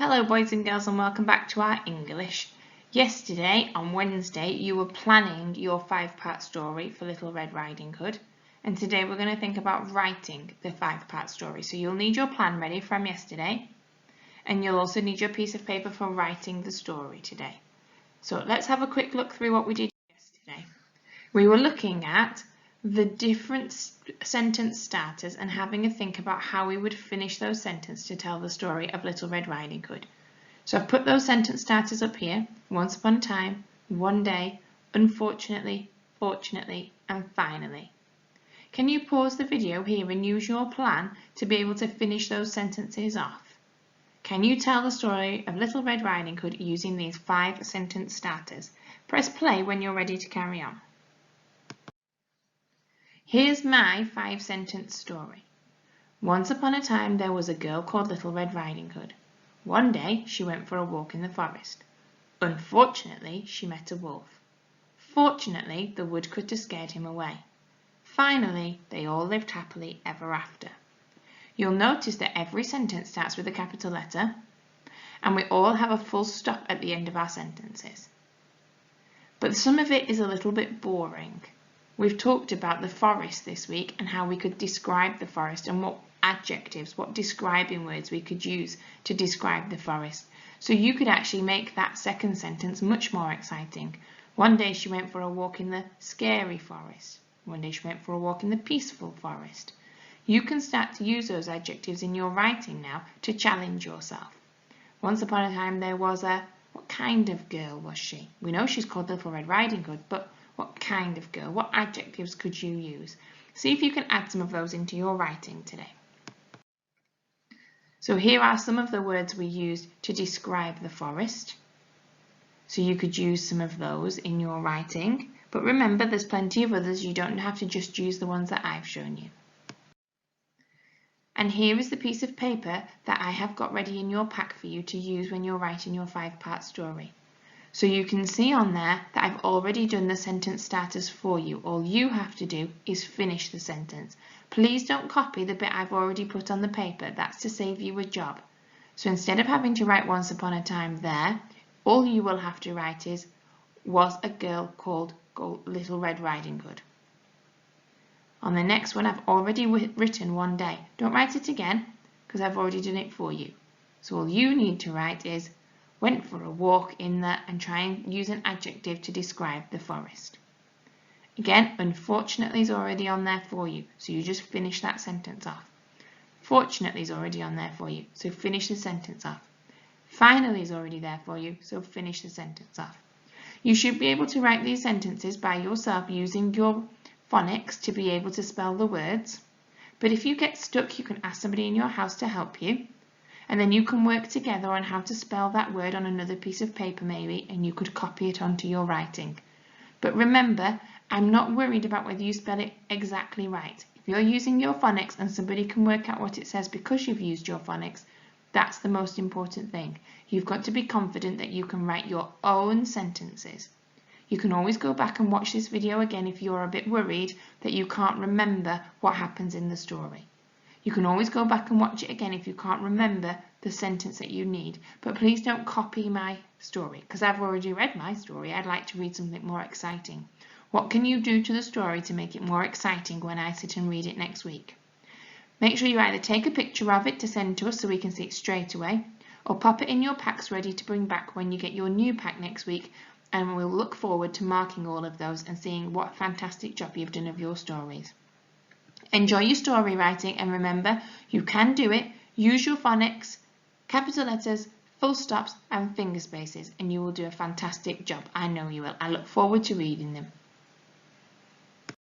Hello boys and girls and welcome back to our English. Yesterday, on Wednesday, you were planning your 5-part story for Little Red Riding Hood, and today we're going to think about writing the 5-part story. So you'll need your plan ready from yesterday, and you'll also need your piece of paper for writing the story today. So let's have a quick look through what we did yesterday. We were looking at the different sentence starters and having a think about how we would finish those sentences to tell the story of Little Red Riding Hood. So I've put those sentence starters up here: once upon a time, one day, unfortunately, fortunately, and finally. Can you pause the video here and use your plan to be able to finish those sentences off? Can you tell the story of Little Red Riding Hood using these 5 sentence starters? Press play when you're ready to carry on. Here's my 5-sentence story. Once upon a time there was a girl called Little Red Riding Hood. One day she went for a walk in the forest. Unfortunately, she met a wolf. Fortunately, the woodcutter scared him away. Finally, they all lived happily ever after. You'll notice that every sentence starts with a capital letter, and we all have a full stop at the end of our sentences. But some of it is a little bit boring. We've talked about the forest this week and how we could describe the forest and what adjectives, what describing words we could use to describe the forest. So you could actually make that second sentence much more exciting. One day she went for a walk in the scary forest. One day she went for a walk in the peaceful forest. You can start to use those adjectives in your writing now to challenge yourself. Once upon a time there was a... What kind of girl was she? We know she's called Little Red Riding Hood, but what kind of girl? What adjectives could you use? See if you can add some of those into your writing today. So here are some of the words we used to describe the forest. So you could use some of those in your writing. But remember, there's plenty of others. You don't have to just use the ones that I've shown you. And here is the piece of paper that I have got ready in your pack for you to use when you're writing your 5-part story. So you can see on there that I've already done the sentence starters for you. All you have to do is finish the sentence. Please don't copy the bit I've already put on the paper. That's to save you a job. So instead of having to write once upon a time there, all you will have to write is was a girl called Little Red Riding Hood. On the next one I've already written one day. Don't write it again because I've already done it for you. So all you need to write is went for a walk in the, and try and use an adjective to describe the forest. Again, unfortunately is already on there for you, so you just finish that sentence off. Fortunately is already on there for you, so finish the sentence off. Finally is already there for you, so finish the sentence off. You should be able to write these sentences by yourself using your phonics to be able to spell the words, but if you get stuck you can ask somebody in your house to help you. And then you can work together on how to spell that word on another piece of paper maybe, and you could copy it onto your writing. But remember, I'm not worried about whether you spell it exactly right. If you're using your phonics and somebody can work out what it says because you've used your phonics, that's the most important thing. You've got to be confident that you can write your own sentences. You can always go back and watch this video again if you're a bit worried that you can't remember what happens in the story. You can always go back and watch it again if you can't remember the sentence that you need. But please don't copy my story because I've already read my story. I'd like to read something more exciting. What can you do to the story to make it more exciting when I sit and read it next week? Make sure you either take a picture of it to send to us so we can see it straight away, or pop it in your packs ready to bring back when you get your new pack next week, and we'll look forward to marking all of those and seeing what fantastic job you've done of your stories. Enjoy your story writing, and remember, you can do it. Use your phonics, capital letters, full stops and finger spaces, and you will do a fantastic job. I know you will. I look forward to reading them.